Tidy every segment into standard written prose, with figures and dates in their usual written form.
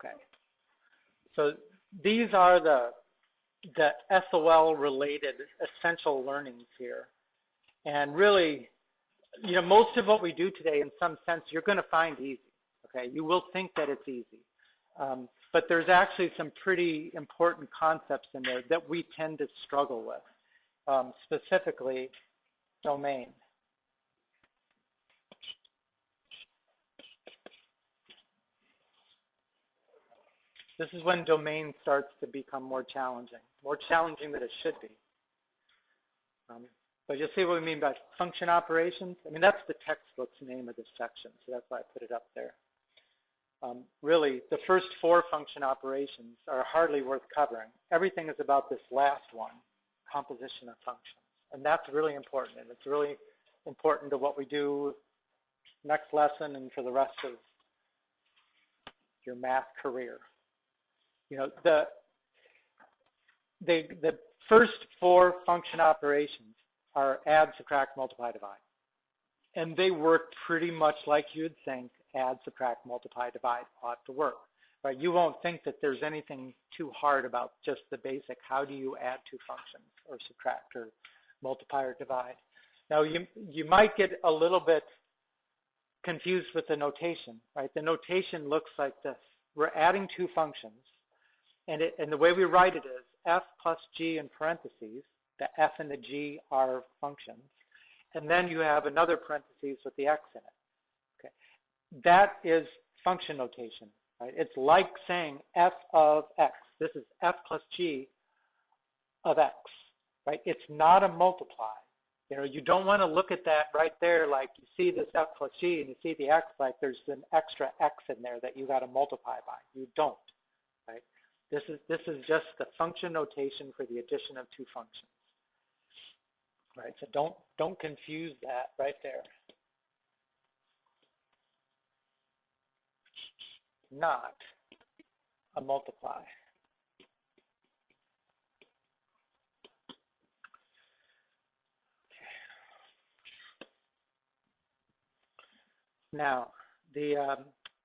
Okay. So these are the SOL related essential learnings here. And really, most of what we do today, in some sense, you're going to find easy. Okay, you will think that it's easy, but there's actually some pretty important concepts in there that we tend to struggle with, specifically domain. This is when domain starts to become more challenging than it should be. But you'll see what we mean by function operations. I mean, that's the textbook's name of this section, so that's why I put it up there. Really, the first 4 function operations are hardly worth covering. Everything is about this last one, composition of functions. And that's really important, and it's really important to what we do next lesson and for the rest of your math career. The first 4 function operations are add, subtract, multiply, divide. And they work pretty much like you'd think add, subtract, multiply, divide ought to work. Right? You won't think that there's anything too hard about just the basic, how do you add 2 functions or subtract or multiply or divide. Now, you might get a little bit confused with the notation, right? The notation looks like this. We're adding 2 functions, and the way we write it is f plus g in parentheses. The f and the g are functions. And then you have another parentheses with the x in it. Okay. That is function notation, right? It's like saying f of x. This is f plus g of x, right? It's not a multiply. You don't want to look at that right there like you see this f plus g and you see the x like there's an extra x in there that you got to multiply by. You don't, right? This is just the function notation for the addition of 2 functions. Right, so don't confuse that right there. Not a multiply. Now, the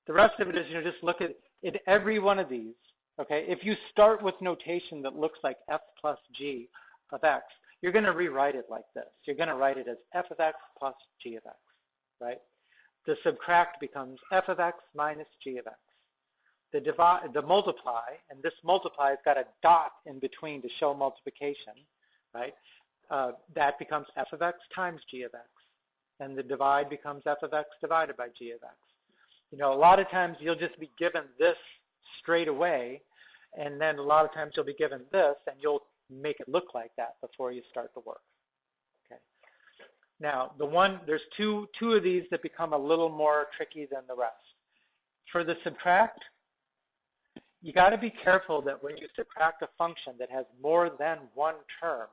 rest of it is, just look at every one of these. Okay, if you start with notation that looks like f plus g of x, you're going to rewrite it like this. You're going to write it as f of x plus g of x, right? The subtract becomes f of x minus g of x. The divide, the multiply, and this multiply has got a dot in between to show multiplication, right? That becomes f of x times g of x. And the divide becomes f of x divided by g of x. A lot of times you'll just be given this straight away, and then a lot of times you'll be given this, and you'll make it look like that before you start the work. Okay. Now, there's two of these that become a little more tricky than the rest. For the subtract, you got to be careful that when you subtract a function that has more than one term,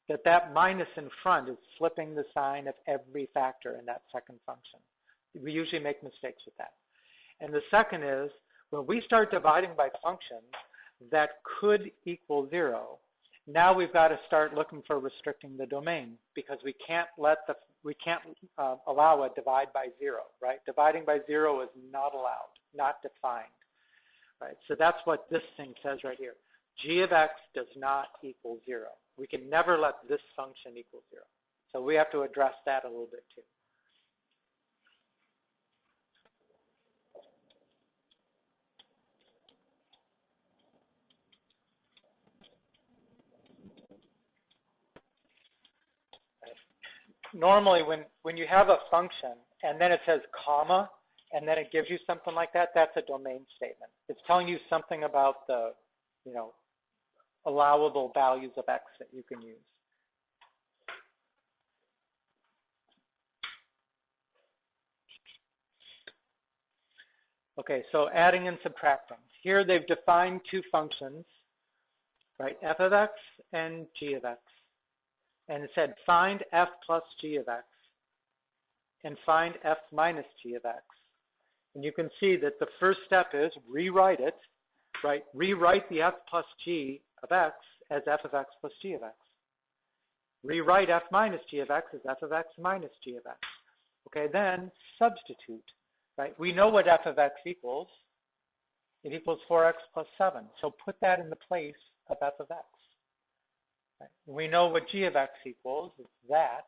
that minus in front is flipping the sign of every factor in that second function. We usually make mistakes with that. And the second is, when we start dividing by functions that could equal 0, now we've got to start looking for restricting the domain, because we can't allow a divide by 0, right? Dividing by 0 is not allowed, not defined, right? So that's what this thing says right here. G of x does not equal 0. We can never let this function equal 0. So we have to address that a little bit too. Normally, when you have a function and then it says comma and then it gives you something like that, that's a domain statement. It's telling you something about the, allowable values of x that you can use. Okay, so adding and subtracting. Here they've defined 2 functions, right? F of x and g of x. And it said find f plus g of x and find f minus g of x. And you can see that the first step is rewrite it, right? Rewrite the f plus g of x as f of x plus g of x. Rewrite f minus g of x as f of x minus g of x. Okay, then substitute, right? We know what f of x equals. It equals 4x plus 7. So put that in the place of f of x. Right? We know what g of x equals. It's that.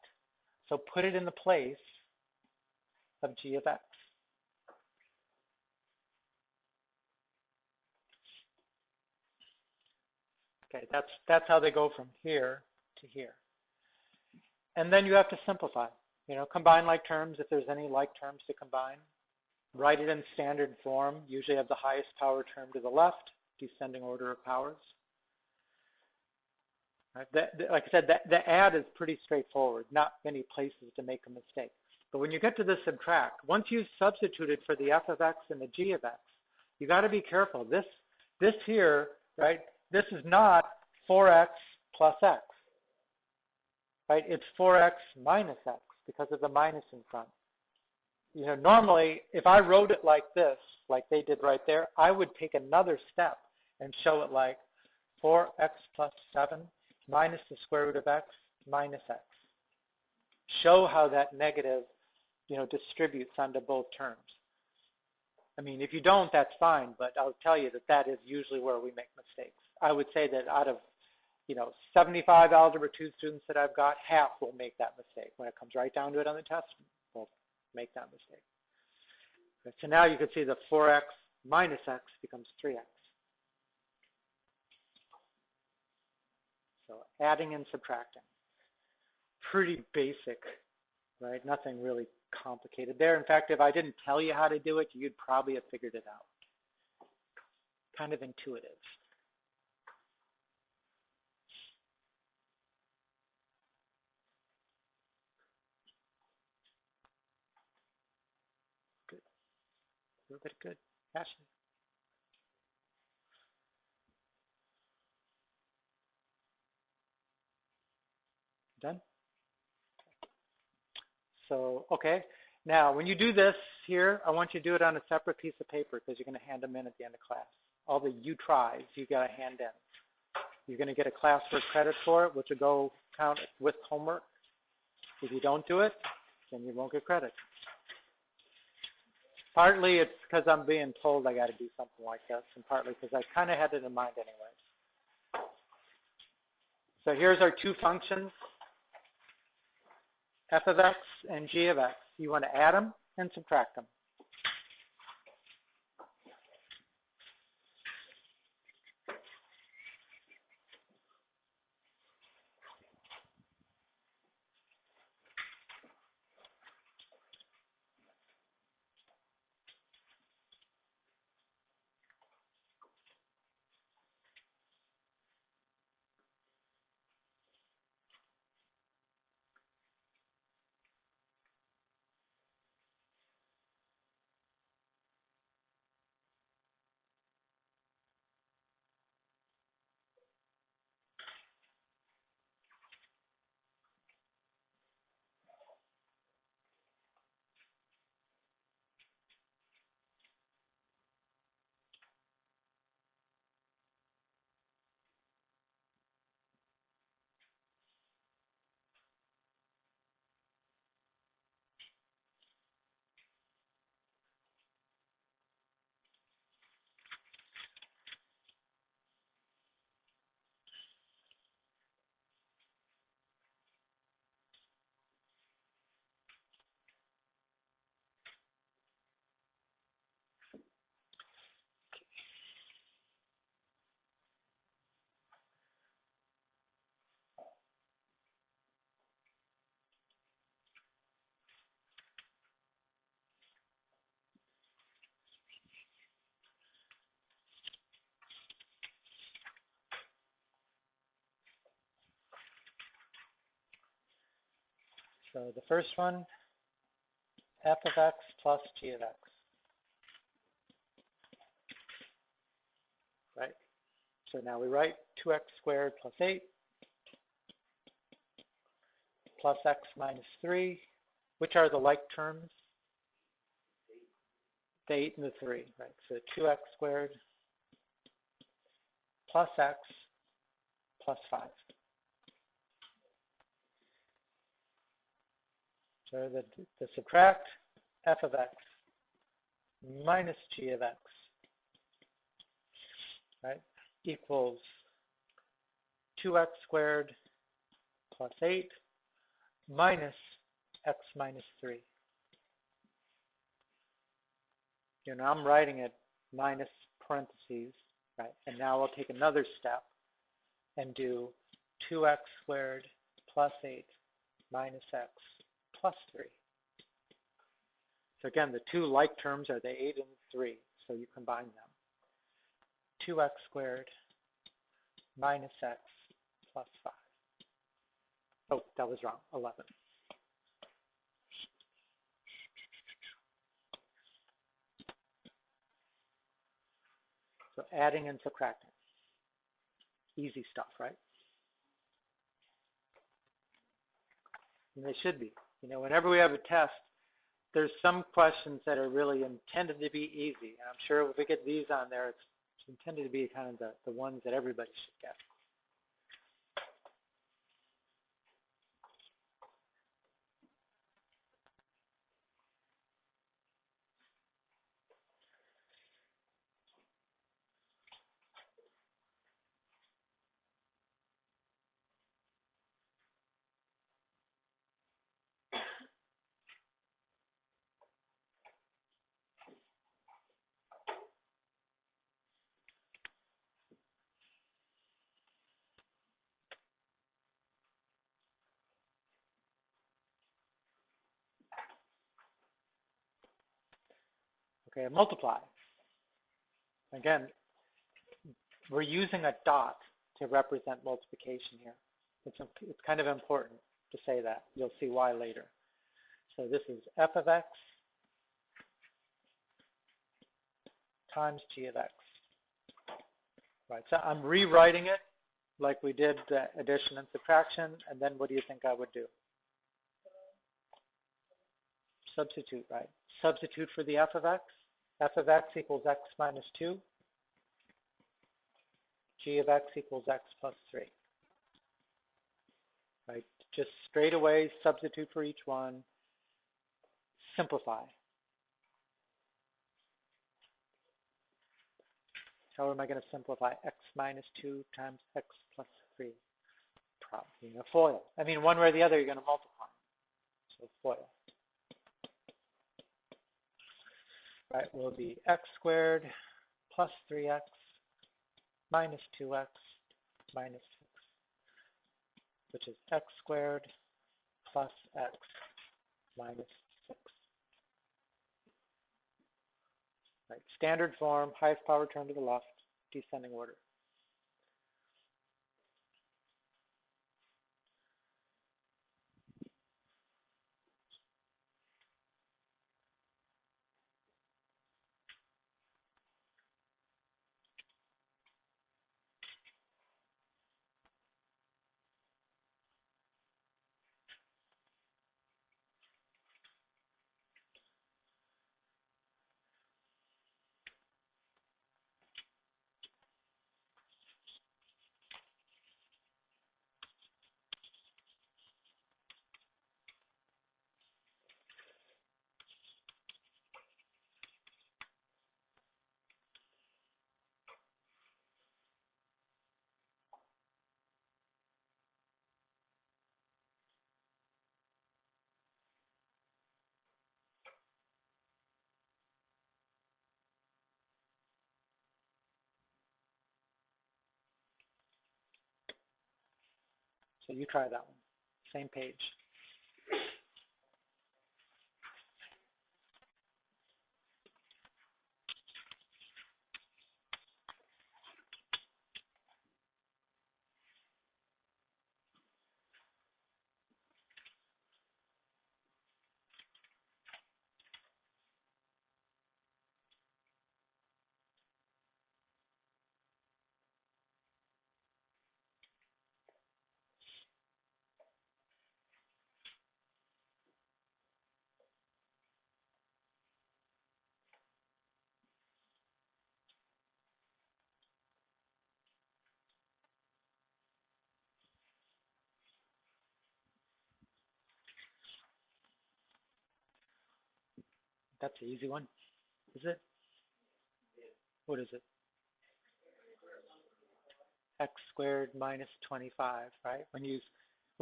So put it in the place of g of x. Okay, that's how they go from here to here. And then you have to simplify. You know, combine like terms if there's any like terms to combine. Write it in standard form. Usually have the highest power term to the left, descending order of powers. Right? Like I said, the add is pretty straightforward. Not many places to make a mistake. But when you get to the subtract, once you've substituted for the f of x and the g of x, you got to be careful. This here, right? This is not 4x plus x, right? It's 4x minus x because of the minus in front. You know, normally, if I wrote it like this, like they did right there, I would take another step and show it like 4x plus 7 minus the square root of x minus x. Show how that negative, you know, distributes onto both terms. I mean, if you don't, that's fine, but I'll tell you that that is usually where we make mistakes. I would say that out of, you know, 75 Algebra 2 students that I've got, half will make that mistake. When it comes right down to it on the test, we'll make that mistake. Okay, so now you can see the 4x minus x becomes 3x. So adding and subtracting. Pretty basic, right? Nothing really complicated there. In fact, if I didn't tell you how to do it, you'd probably have figured it out. Kind of intuitive. Good. A little bit good. Ashley. Done? So, okay. Now, when you do this here, I want you to do it on a separate piece of paper because you're going to hand them in at the end of class. All the you tries, you got to hand in. You're going to get a classwork credit for it, which will go count with homework. If you don't do it, then you won't get credit. Partly it's because I'm being told I got to do something like this, and partly because I kind of had it in mind anyways. So here's our two functions, f of x and g of x. You want to add them and subtract them. So the first one, f of x plus g of x. Right? So now we write 2x squared plus 8 plus x minus 3. Which are the like terms? The 8 and the 3. Right? So 2x squared plus x plus 5. So the subtract f of x minus g of x right, equals 2x squared plus 8 minus x minus 3. You know, I'm writing it minus parentheses, right? And now I'll take another step and do 2x squared plus 8 minus x plus 3. So again, the two like terms are the 8 and the 3, so you combine them. 2x squared minus x plus 5. Oh, that was wrong, 11. So adding and subtracting. Easy stuff, right? And they should be. You know, whenever we have a test, there's some questions that are really intended to be easy. And I'm sure if we get these on there, it's intended to be kind of the ones that everybody should get. Okay, multiply. Again, we're using a dot to represent multiplication here. It's kind of important to say that. You'll see why later. So this is f of x times g of x. Right, so I'm rewriting it like we did the addition and subtraction, and then what do you think I would do? Substitute, right? Substitute for the f of x. F of x equals x minus 2. G of x equals x plus 3. Right? Just straight away substitute for each one. Simplify. How am I going to simplify x minus 2 times x plus 3? Probably a FOIL. I mean, one way or the other, you're going to multiply. So FOIL. Right, will be x squared plus 3x minus 2x minus 6, which is x squared plus x minus 6. Right, standard form, highest power term to the left, descending order. So you try that one. Same page. That's an easy one. Is it? What is it? x squared minus 25, right? When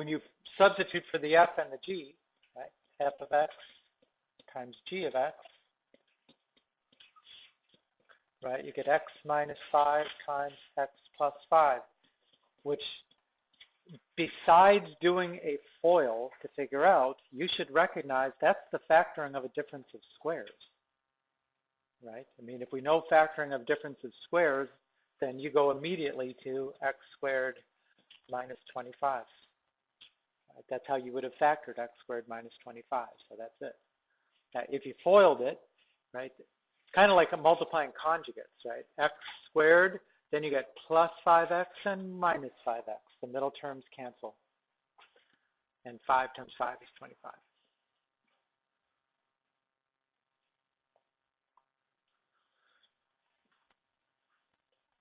you substitute for the f and the g, right? F of x times g of x, right? You get x minus 5 times x plus 5, which besides doing a FOIL to figure out, you should recognize that's the factoring of a difference of squares, right? I mean, if we know factoring of difference of squares, then you go immediately to x squared minus 25. Right? That's how you would have factored x squared minus 25, so that's it. Now, if you FOILed it, right, it's kind of like a multiplying conjugates, right? X squared, then you get plus 5x and minus 5x. The middle terms cancel. And 5 times 5 is 25.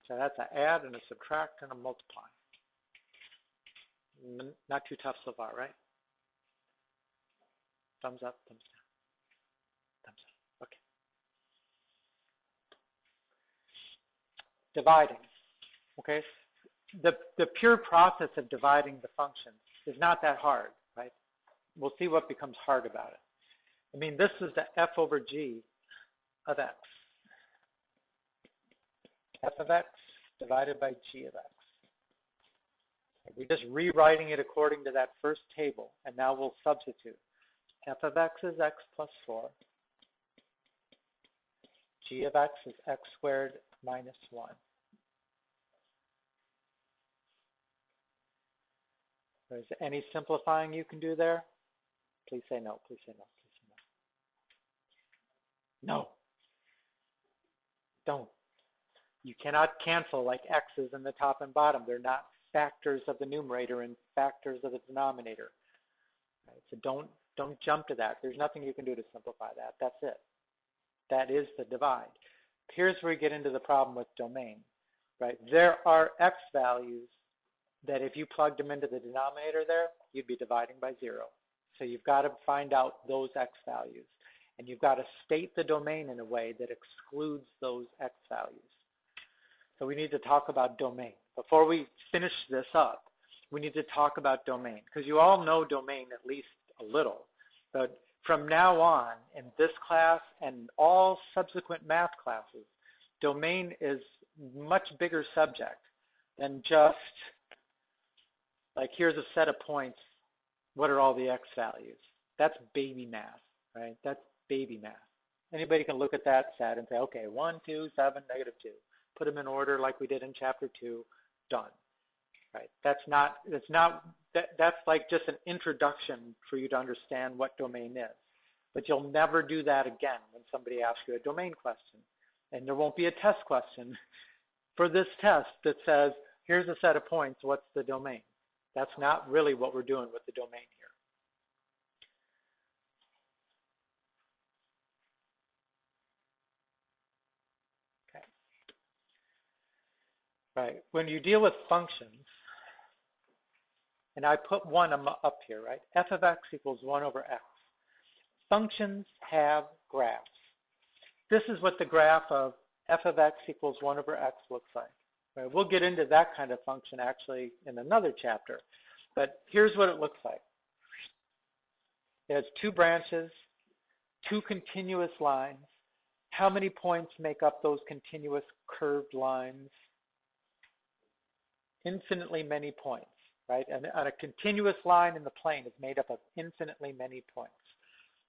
So that's an add and a subtract and a multiply. Not too tough so far, right? Thumbs up, thumbs down. Thumbs up. Okay. Dividing. Okay. The pure process of dividing the functions is not that hard, right? We'll see what becomes hard about it. I mean, this is the f over g of x. F of x divided by g of x. We're just rewriting it according to that first table, and now we'll substitute. F of x is x plus 4. G of x is x squared minus 1. Is there any simplifying you can do there? Please say no. Please say no. Please say no. No. Don't. You cannot cancel like x's in the top and bottom. They're not factors of the numerator and factors of the denominator. Right? So don't jump to that. There's nothing you can do to simplify that. That's it. That is the divide. Here's where we get into the problem with domain. Right? There are x values that if you plugged them into the denominator there, you'd be dividing by 0. So you've got to find out those x values. And you've got to state the domain in a way that excludes those x values. So we need to talk about domain. Before we finish this up, we need to talk about domain. Because you all know domain at least a little. But from now on, in this class and all subsequent math classes, domain is a much bigger subject than just like, here's a set of points. What are all the x values? That's baby math, right? That's baby math. Anybody can look at that set and say, okay, 1, 2, 7, negative 2. Put them in order like we did in chapter 2. Done. Right? That's like just an introduction for you to understand what domain is. But you'll never do that again when somebody asks you a domain question. And there won't be a test question for this test that says, here's a set of points, what's the domain? That's not really what we're doing with the domain here. Okay. Right. When you deal with functions, and I put one up here, right? F of x equals 1 over x. Functions have graphs. This is what the graph of f of x equals 1 over x looks like. Right? We'll get into that kind of function actually in another chapter. But here's what it looks like. It has 2 branches, 2 continuous lines. How many points make up those continuous curved lines? Infinitely many points, right? And a continuous line in the plane is made up of infinitely many points.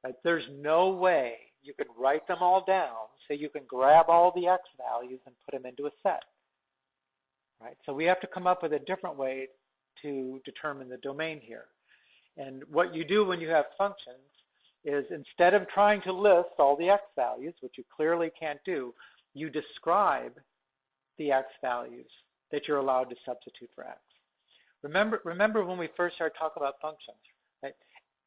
Right? There's no way you can write them all down so you can grab all the x values and put them into a set. Right? So we have to come up with a different way to determine the domain here. And what you do when you have functions is instead of trying to list all the x values, which you clearly can't do, you describe the x values that you're allowed to substitute for x. Remember when we first started talking about functions, right?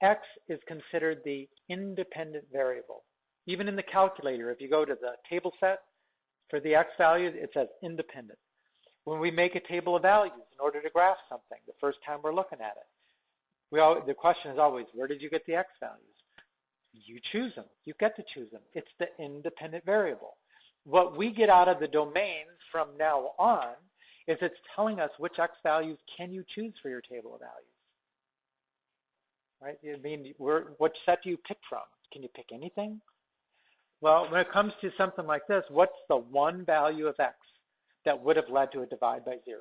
X is considered the independent variable. Even in the calculator, if you go to the table set for the x values, it says independent. When we make a table of values in order to graph something, the first time we're looking at it, the question is always, where did you get the x values? You choose them. You get to choose them. It's the independent variable. What we get out of the domain from now on is it's telling us which X values can you choose for your table of values, right? I mean, what set do you pick from? Can you pick anything? Well, when it comes to something like this, what's the one value of X that would have led to a divide by 0?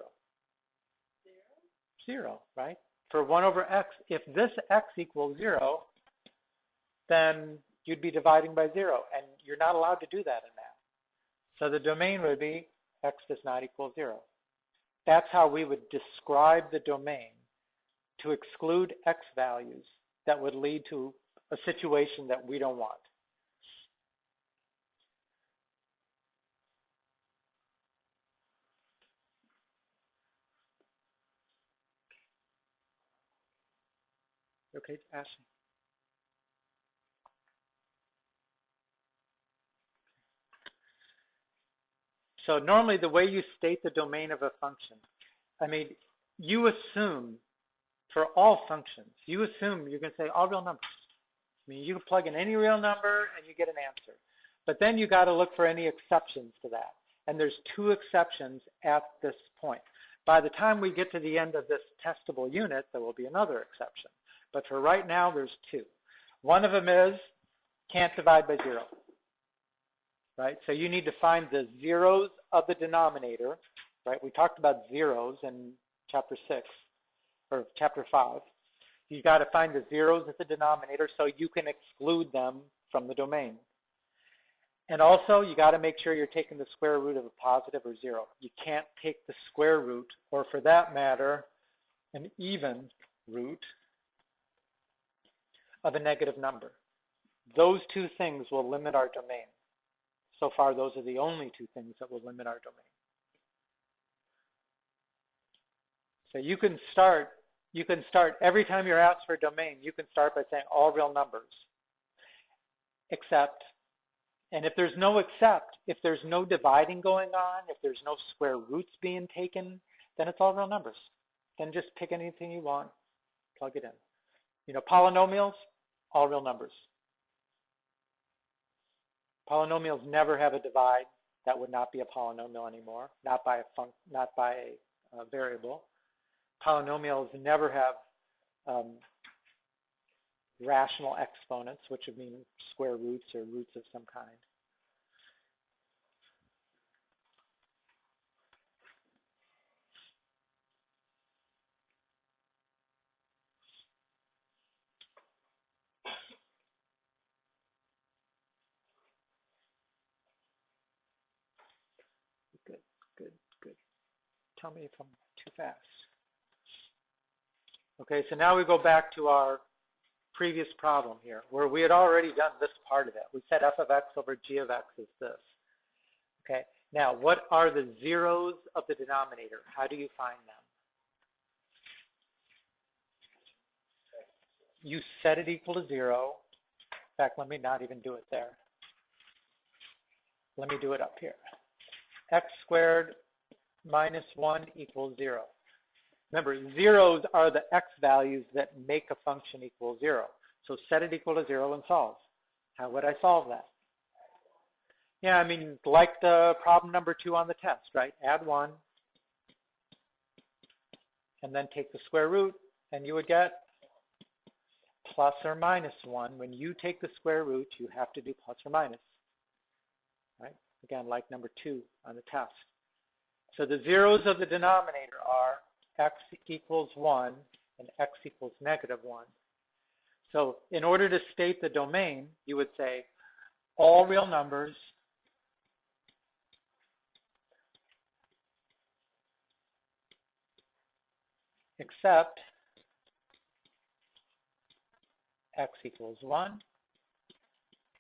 0, right? For 1 over X, if this X equals 0, then you'd be dividing by 0, and you're not allowed to do that in math. So the domain would be X does not equal 0. That's how we would describe the domain to exclude X values that would lead to a situation that we don't want. Okay, Ashley. So normally the way you state the domain of a function, I mean, you assume for all functions, you assume you're going to say all real numbers. I mean, you can plug in any real number and you get an answer. But then you got to look for any exceptions to that. And there's 2 exceptions at this point. By the time we get to the end of this testable unit, there will be another exception. But for right now, there's 2. One of them is can't divide by 0. Right? So you need to find the zeros of the denominator, right? We talked about zeros in chapter 6 or chapter 5. You got to find the zeros at the denominator so you can exclude them from the domain. And also, you got to make sure you're taking the square root of a positive or 0. You can't take the square root, or for that matter, an even root of a negative number. Those 2 things will limit our domain. So far, those are the only 2 things that will limit our domain. So you can start every time you're asked for a domain, you can start by saying all real numbers, except, and if there's no except, if there's no dividing going on, if there's no square roots being taken, then it's all real numbers. Then just pick anything you want, plug it in. You know, polynomials, all real numbers. Polynomials never have a divide. That would not be a polynomial anymore, not by a variable. Polynomials never have rational exponents, which would mean square roots or roots of some kind. Good, good, good. Tell me if I'm too fast. Okay, so now we go back to our previous problem here, where we had already done this part of it. We said f of x over g of x is this. Okay, now what are the zeros of the denominator? How do you find them? You set it equal to 0. In fact, let me not even do it there. Let me do it up here. X squared minus 1 equals 0. Remember, zeros are the X values that make a function equal 0. So set it equal to 0 and solve. How would I solve that? Yeah, I mean, like the problem number 2 on the test, right? Add 1, and then take the square root, and you would get plus or minus 1. When you take the square root, you have to do plus or minus, right? Again, like number 2 on the test. So the zeros of the denominator are x equals 1 and x equals negative 1. So in order to state the domain, you would say all real numbers except x equals 1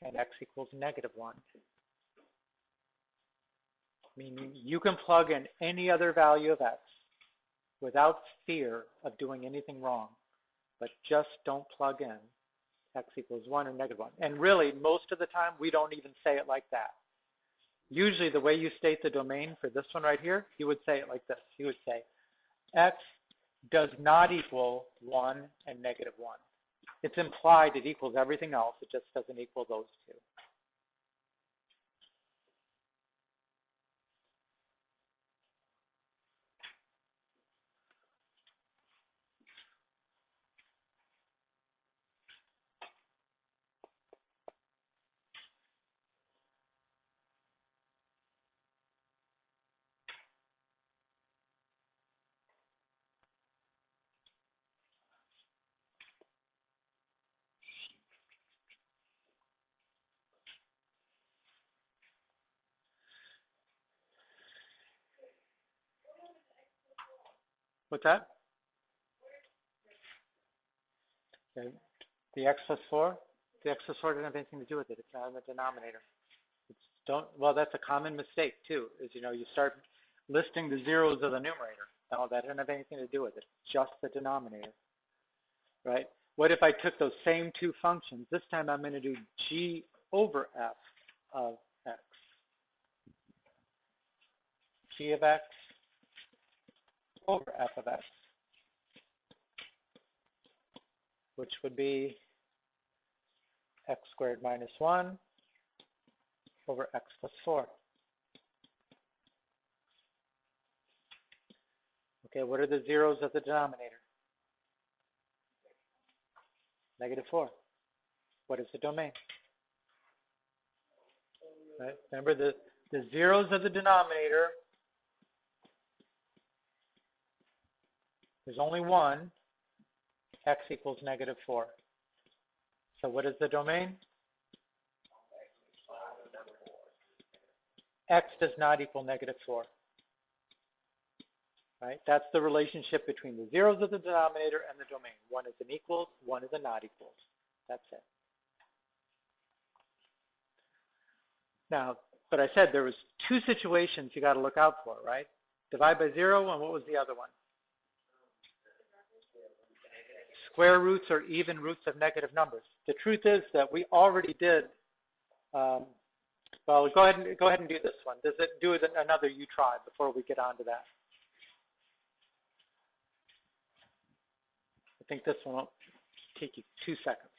and x equals negative 1. Meaning you can plug in any other value of x without fear of doing anything wrong, but just don't plug in x equals 1 or negative 1. And really, most of the time, we don't even say it like that. Usually, the way you state the domain for this one right here, you would say it like this. You would say x does not equal 1 and negative 1. It's implied it equals everything else. It just doesn't equal those 2. What's that? The x plus 4? The x plus 4 doesn't have anything to do with it. It's not in the denominator. Well, that's a common mistake too, is you start listing the zeros of the numerator. No, that doesn't have anything to do with it. It's just the denominator, right? What if I took those same two functions? This time I'm going to do g over f of x. G of x over f of x, which would be x squared minus 1 over x plus 4. Okay, what are the zeros of the denominator? -4. What is the domain? Right? Remember, the zeros of the denominator, there's only one, x equals -4. So what is the domain? X does not equal -4. Right? That's the relationship between the zeros of the denominator and the domain. One is an equals, one is a not equals. That's it. Now, but I said there was two situations you got to look out for, right? Divide by 0, and what was the other one? Square roots or even roots of negative numbers. The truth is that we already did. Well, go ahead and do this one. Does it do another you try before we get on to that? I think this one will take you 2 seconds.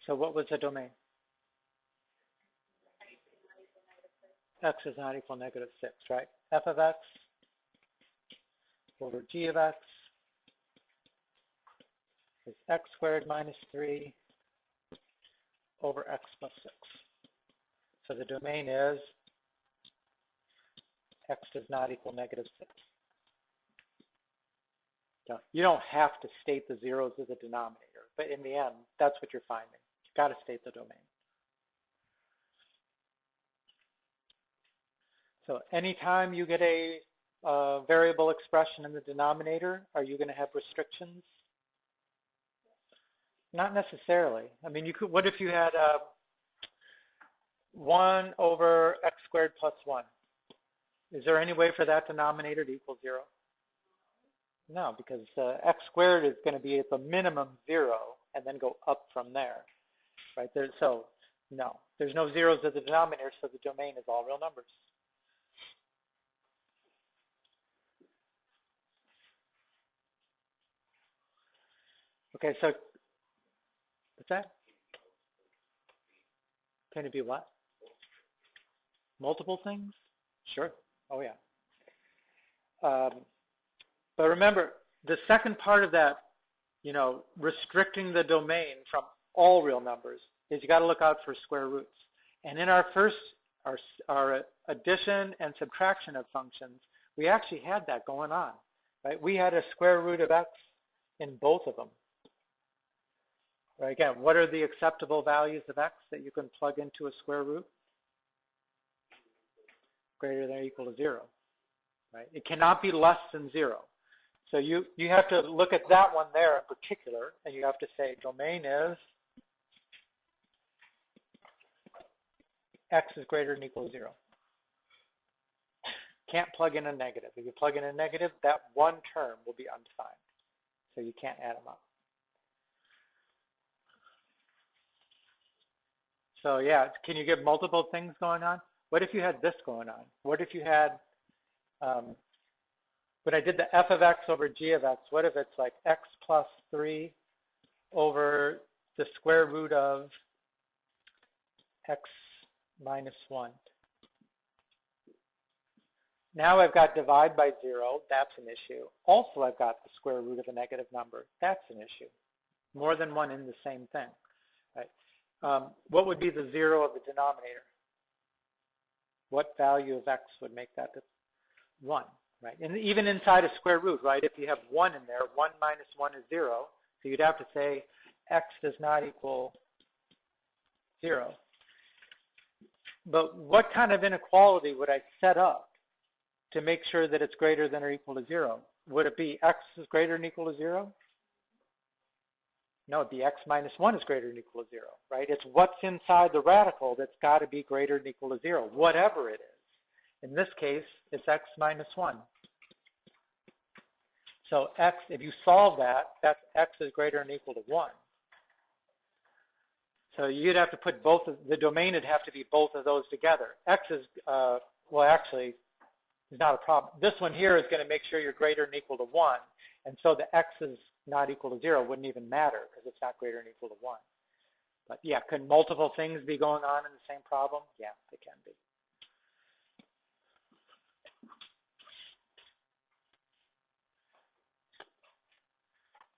So what was the domain? X is not equal to -6, right? F of x over g of x is x squared minus 3 over x plus 6. So the domain is x does not equal -6. You don't have to state the zeros of the denominator, but in the end, that's what you're finding. You've got to state the domain. So anytime you get a variable expression in the denominator, are you going to have restrictions? Not necessarily. I mean, you could. What if you had 1 over x squared plus 1? Is there any way for that denominator to equal 0? No, because x squared is going to be at the minimum 0 and then go up from there, right? So no, there's no zeros at the denominator, so the domain is all real numbers. Okay, so what's that? Can it be what? Multiple things? Sure. Oh, yeah. But remember, the second part of that, restricting the domain from all real numbers is you got to look out for square roots. And in our addition and subtraction of functions, we actually had that going on, right? We had a square root of x in both of them. Right, again, what are the acceptable values of x that you can plug into a square root? Greater than or equal to 0, right? It cannot be less than 0. So you have to look at that one there in particular, and you have to say domain is x is greater than or equal to 0. Can't plug in a negative. If you plug in a negative, that one term will be undefined. So you can't add them up. So yeah, can you get multiple things going on? What if you had this going on? What if you had when I did the f of x over g of x, what if it's like x plus 3 over the square root of x minus 1? Now I've got divide by 0. That's an issue. Also, I've got the square root of a negative number. That's an issue. More than one in the same thing. Right? What would be the 0 of the denominator? What value of x would make that 1? Right? And even inside a square root, right? If you have 1 in there, 1 minus 1 is 0. So you'd have to say x does not equal 0. But what kind of inequality would I set up to make sure that it's greater than or equal to 0? Would it be x is greater than or equal to 0? No, it'd be x minus 1 is greater than or equal to 0, right? It's what's inside the radical that's got to be greater than or equal to 0, whatever it is. In this case, it's x minus 1. So x, if you solve that, that's x is greater than or equal to 1. So you'd have to put both of the domain would have to be both of those together. X is, well, actually, is not a problem. This one here is going to make sure you're greater than or equal to 1. And so the x is not equal to 0 wouldn't even matter because it's not greater than or equal to 1. But yeah, can multiple things be going on in the same problem? Yeah, they can be.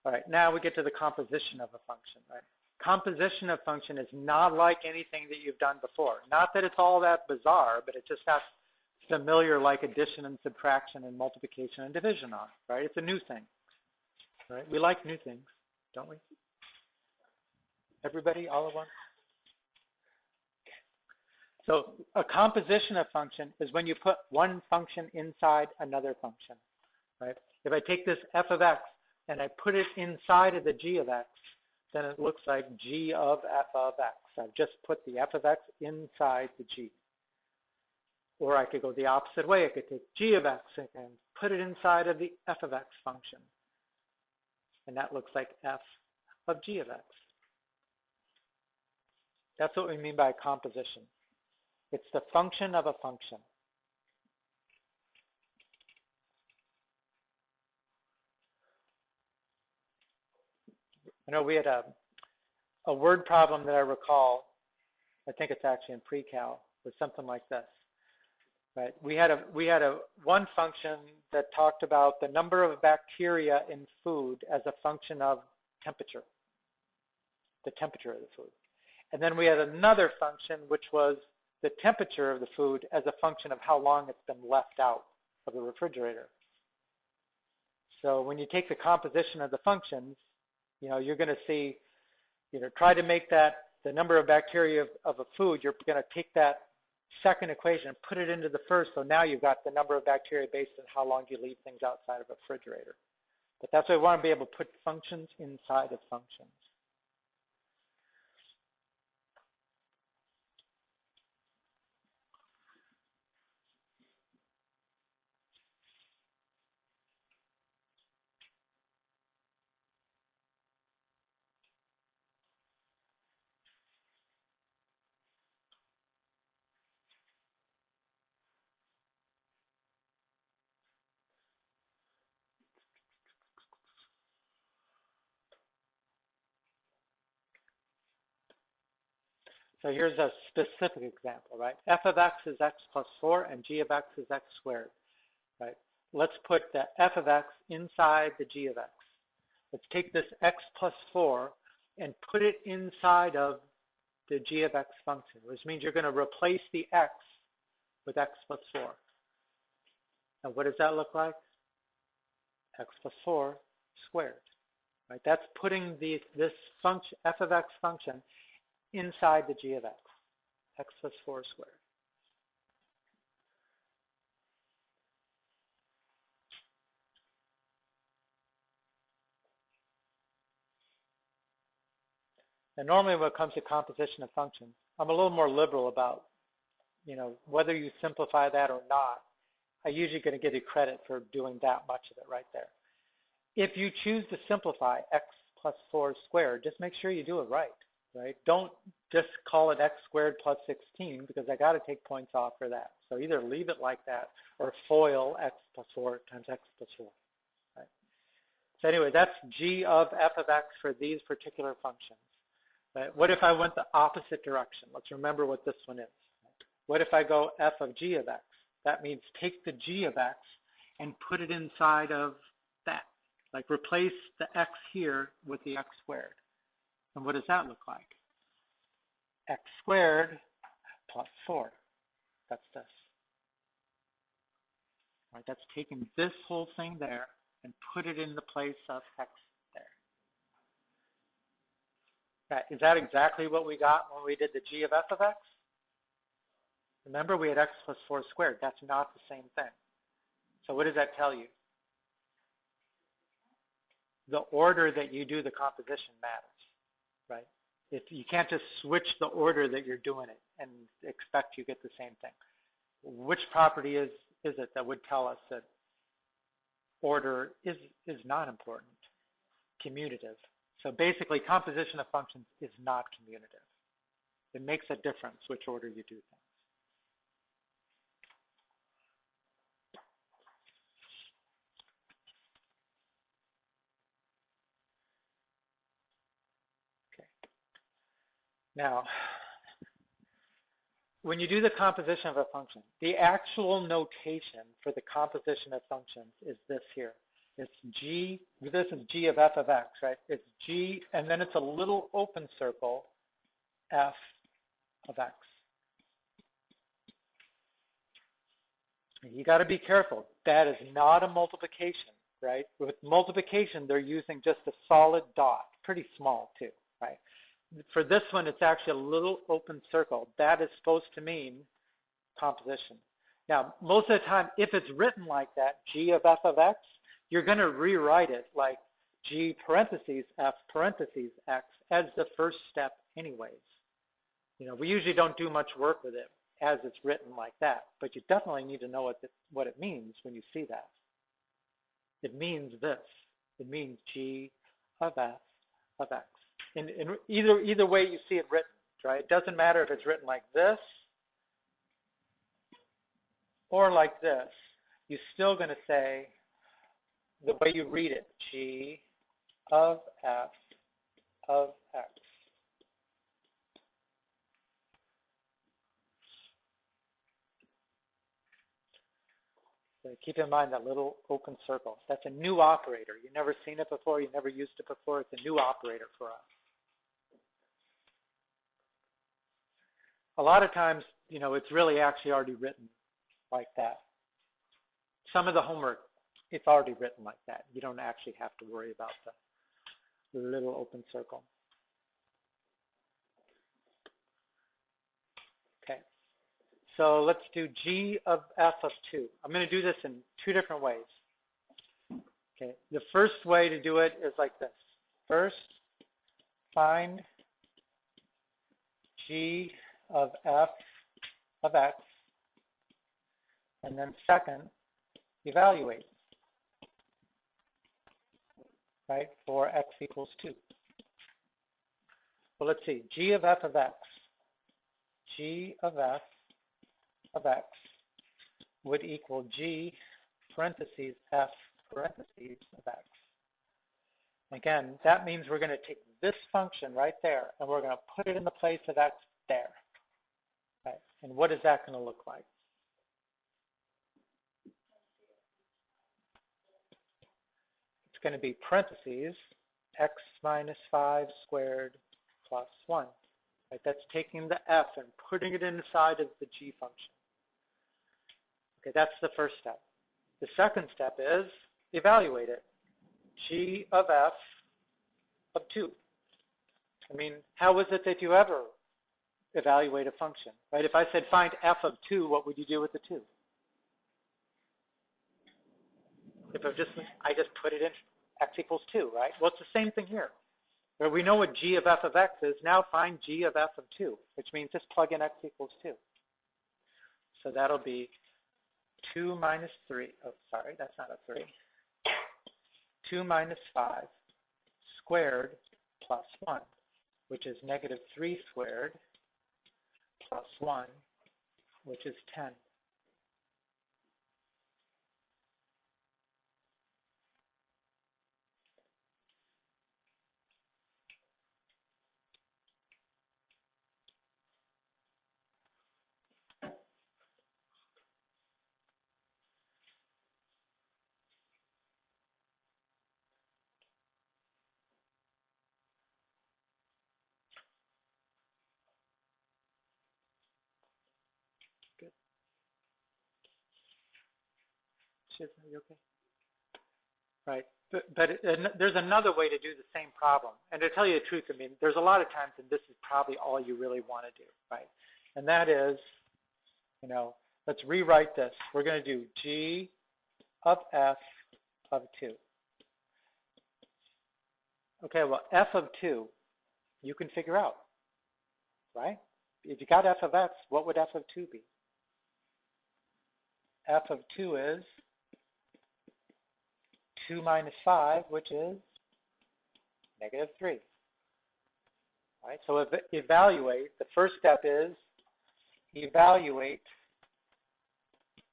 All right, now we get to the composition of a function, right? Composition of function is not like anything that you've done before. Not that it's all that bizarre, but it just has familiar like addition and subtraction and multiplication and division on, right? It's a new thing, right? We like new things, don't we? Everybody, all at once? So a composition of function is when you put one function inside another function, right? If I take this f of x and I put it inside of the g of x, then it looks like g of f of x. I've just put the f of x inside the g. Or I could go the opposite way. I could take g of x and put it inside of the f of x function. And that looks like f of g of x. That's what we mean by composition. It's the function of a function. I know we had a word problem that I recall. I think it's actually in pre-cal. Was something like this. Right? We had a one function that talked about the number of bacteria in food as a function of temperature, the temperature of the food. And then we had another function which was the temperature of the food as a function of how long it's been left out of the refrigerator. So when you take the composition of the functions, you're going to see, try to make that the number of bacteria of a food, you're going to take that second equation and put it into the first. So now you've got the number of bacteria based on how long you leave things outside of a refrigerator. But that's why we want to be able to put functions inside of functions. So here's a specific example, right? F of x is x plus 4 and g of x is x squared, right? Let's put the f of x inside the g of x. Let's take this x plus 4 and put it inside of the g of x function, which means you're going to replace the x with x plus 4. And what does that look like? X plus 4 squared, right? That's putting this function, f of x function, inside the g of x, x plus 4 squared. And normally when it comes to composition of functions, I'm a little more liberal about, whether you simplify that or not. I'm usually going to give you credit for doing that much of it right there. If you choose to simplify x plus 4 squared, just make sure you do it right. right? Don't just call it x squared plus 16 because I got to take points off for that. So either leave it like that or FOIL x plus 4 times x plus 4, right? So anyway, that's g of f of x for these particular functions. Right? What if I went the opposite direction? Let's remember what this one is. What if I go f of g of x? That means take the g of x and put it inside of that. Like replace the x here with the x squared. And what does that look like? X squared plus 4. That's this. Right, that's taking this whole thing there and put it in the place of x there. Right, is that exactly what we got when we did the g of f of x? Remember, we had x plus 4 squared. That's not the same thing. So what does that tell you? The order that you do the composition matters, right? If you can't just switch the order that you're doing it and expect you get the same thing. Which property is it that would tell us that order is not important? Commutative. So basically, composition of functions is not commutative. It makes a difference which order you do things. Now, when you do the composition of a function, the actual notation for the composition of functions is this here. It's g, this is g of f of x, right? It's g, and then it's a little open circle, f of x. You got to be careful. That is not a multiplication, right? With multiplication, they're using just a solid dot, pretty small too, right? For this one, it's actually a little open circle. That is supposed to mean composition. Now, most of the time, if it's written like that, g of f of x, you're going to rewrite it like g parentheses f parentheses x as the first step anyways. You know, we usually don't do much work with it as it's written like that, but you definitely need to know what it means when you see that. It means this. It means g of f of x. In either way you see it written, right? It doesn't matter if it's written like this or like this. You're still going to say the way you read it, g of f of x. So keep in mind that little open circle. That's a new operator. You've never seen it before. You've never used it before. It's a new operator for us. A lot of times, you know, it's really actually already written like that. Some of the homework, it's already written like that. You don't actually have to worry about the little open circle. Okay. So let's do g of f of 2. I'm going to do this in two different ways. Okay. The first way to do it is like this. First, find g of f of x, and then second, evaluate, right, for x equals 2. Well, let's see, g of f of x, g of f of x would equal g parentheses f parentheses of x. Again, that means we're going to take this function right there, and we're going to put it in the place of x there. Right. And what is that going to look like? It's going to be parentheses x minus 5 squared plus 1. Right. That's taking the f and putting it inside of the g function. Okay, that's the first step. The second step is evaluate it. G of f of 2. I mean, how is it that you ever evaluate a function, right? If I said find f of 2, what would you do with the 2? If I just put it in x equals 2, right? Well, it's the same thing here. Where we know what g of f of x is, now find g of f of 2, which means just plug in x equals 2. So that'll be 2 minus 3. Oh, sorry, that's not a 3. 2 minus 5 squared plus 1, which is negative 3 squared, plus 1, which is 10. Good. Shiz, are you okay? Right. There's another way to do the same problem. And to tell you the truth, I mean, there's a lot of times that this is probably all you really want to do, right? And that is, let's rewrite this. We're going to do G of F of 2. Okay, well, F of 2, you can figure out, right? If you got F of X, what would F of 2 be? F of 2 is 2 minus 5, which is negative 3. Right? So evaluate, the first step is evaluate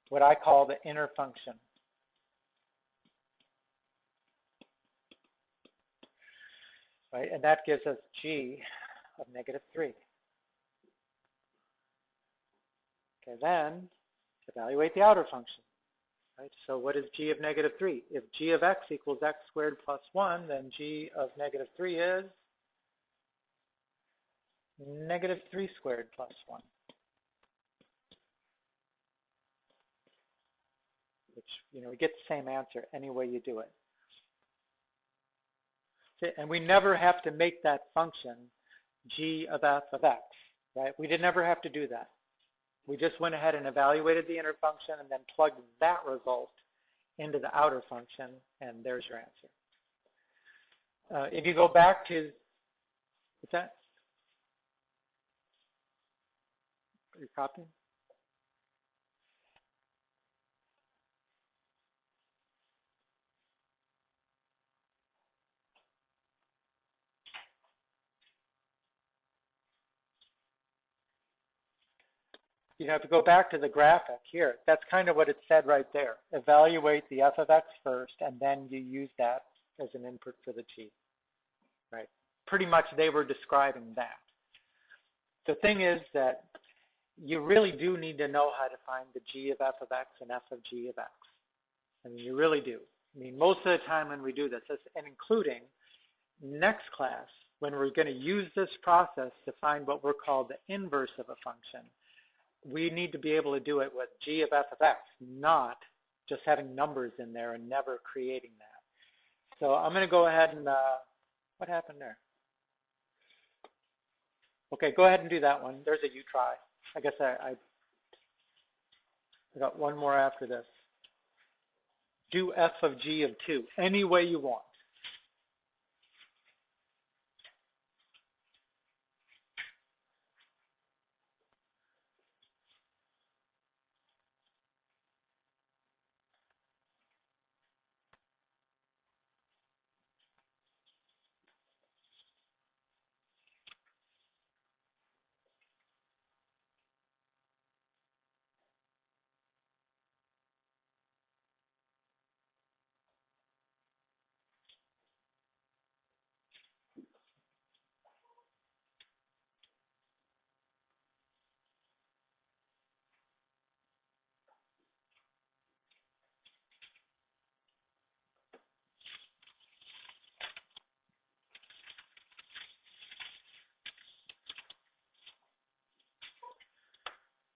what I call the inner function. Right? And that gives us G of negative 3. Okay, then evaluate the outer function. Right? So what is G of negative 3? If G of X equals X squared plus 1, then G of negative 3 is negative 3 squared plus 1. Which, we get the same answer any way you do it. And we never have to make that function G of F of X, right? We did never have to do that. We just went ahead and evaluated the inner function and then plugged that result into the outer function, and there's your answer. If you go back to, what's that? Are you copying? You have to go back to the graphic here. That's kind of what it said right there. Evaluate the F of X first, and then you use that as an input for the G, right? Pretty much they were describing that. The thing is that you really do need to know how to find the G of F of X and F of G of X. I mean, you really do. I mean, most of the time when we do this, and including next class, when we're going to use this process to find what we're called the inverse of a function, we need to be able to do it with G of F of X, not just having numbers in there and never creating that. So I'm going to go ahead and, what happened there? Okay, go ahead and do that one. There's a you try. I guess I got one more after this. Do F of G of 2, any way you want.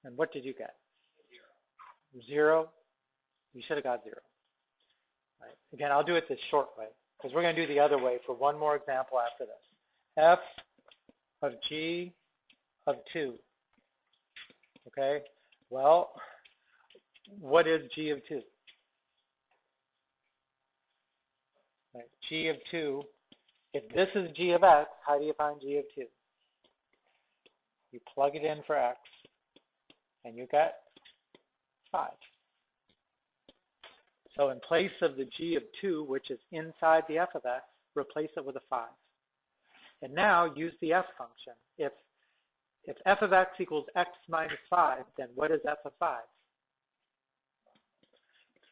And what did you get? 0. You should have got 0. Right. Again, I'll do it this short way, because we're going to do the other way for one more example after this. F of G of 2. Okay, well, what is G of 2? Right. G of 2, if this is G of X, how do you find G of 2? You plug it in for X, and you get 5. So in place of the G of 2, which is inside the F of X, replace it with a 5. And now use the f function. If f of x equals x minus 5, then what is f of 5?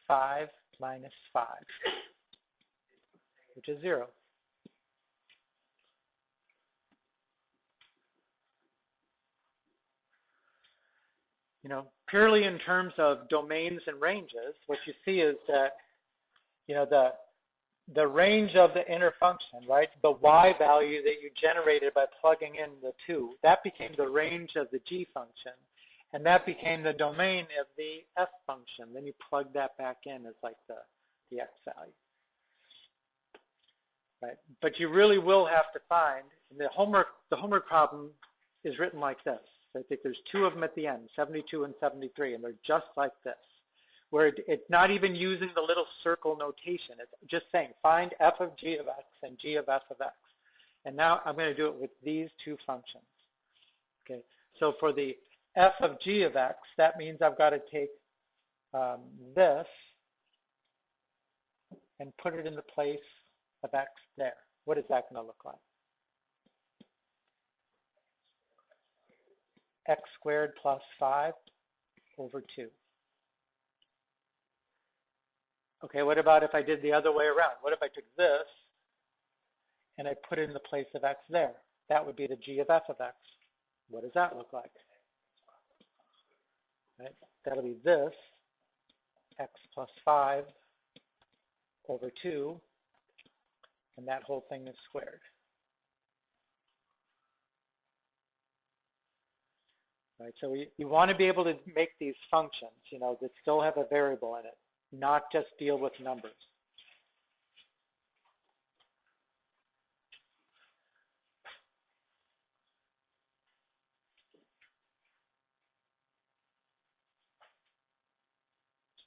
5 minus 5, which is 0. You know, purely in terms of domains and ranges, what you see is that, you know, the range of the inner function, right, the y value that you generated by plugging in the 2, that became the range of the g function, and that became the domain of the f function. Then you plug that back in as like the x value, right? But you really will have to find, and the homework problem is written like this. I think there's 2 of them at the end, 72 and 73, and they're just like this, where it's not even using the little circle notation. It's just saying find f of g of x and g of f of x. And now I'm going to do it with these 2 functions. Okay, so for the f of g of x, that means I've got to take this and put it in the place of x there. What is that going to look like? X squared plus 5 over 2. Okay, what about if I did the other way around? What if I took this and I put it in the place of x there? That would be the g of f of x. What does that look like? Right? That'll be this, x plus 5 over 2, and that whole thing is squared. Right, so you want to be able to make these functions, you know, that still have a variable in it, not just deal with numbers.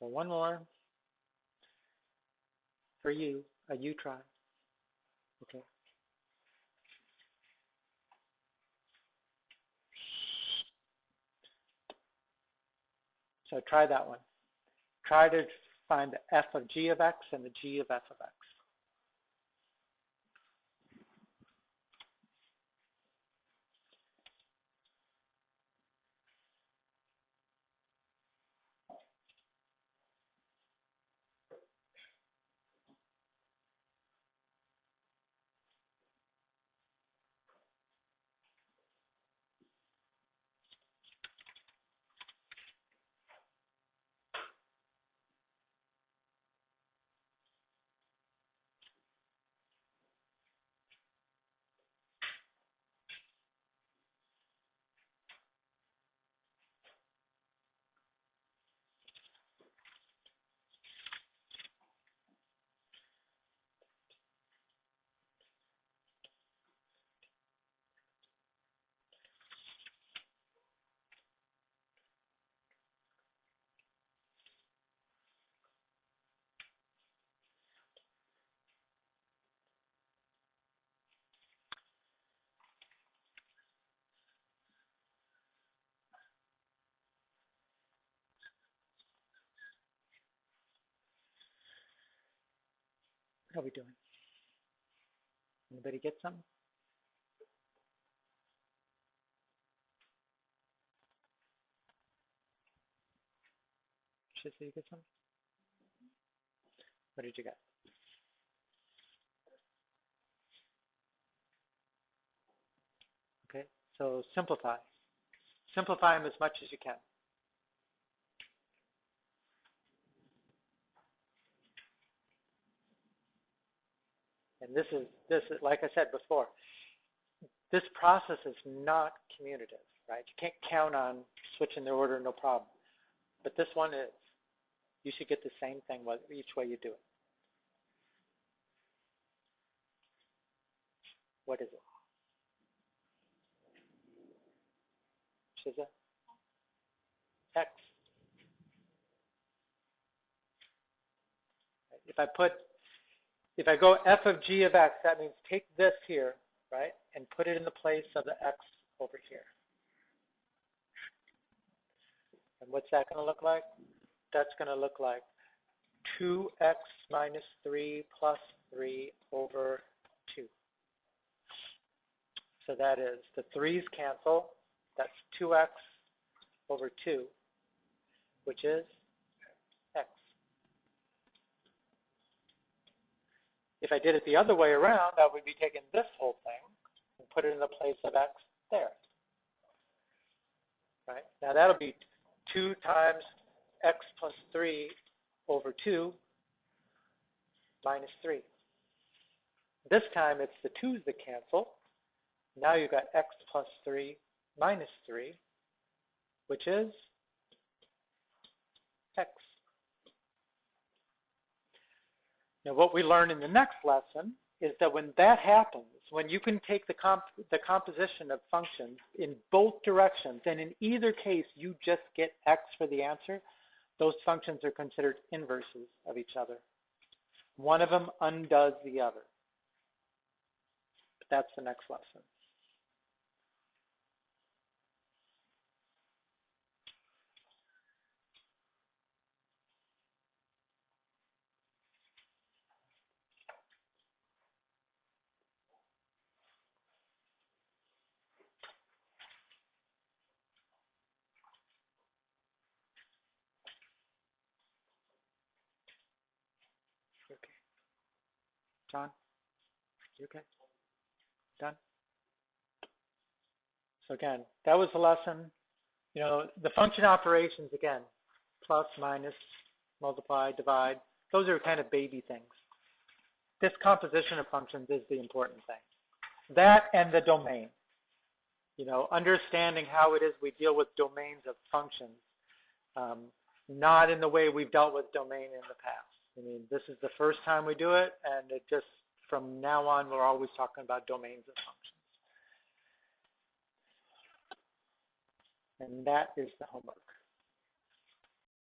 So one more for you, a you try. Okay. So try that one. Try to find the f of g of x and the g of f of x. How are we doing? Anybody get some? Shizzy, you get some? What did you get? Okay, so simplify. Simplify them as much as you can. And this is, like I said before, this process is not commutative, right? You can't count on switching their order, no problem. But this one is. You should get the same thing each way you do it. What is it? Shiza? X. If I go f of g of x, that means take this here, right, and put it in the place of the x over here. And what's that going to look like? That's going to look like 2x minus 3 plus 3 over 2. So that is, the 3's cancel. That's 2x over 2, which is x. If I did it the other way around, I would be taking this whole thing and put it in the place of x there. Right? Now that'll be 2 times x plus 3 over 2 minus 3. This time it's the 2's that cancel. Now you've got x plus 3 minus 3, which is x. Now what we learn in the next lesson is that when that happens, when you can take the composition of functions in both directions, and in either case you just get x for the answer, those functions are considered inverses of each other. One of them undoes the other. But that's the next lesson. Okay. John, you okay? Done? So again, that was the lesson. You know, the function operations, again, plus, minus, multiply, divide, those are kind of baby things. This composition of functions is the important thing. That and the domain. You know, understanding how it is we deal with domains of functions, not in the way we've dealt with domain in the past. I mean, this is the first time we do it, and it just, from now on, we're always talking about domains of functions. And that is the homework.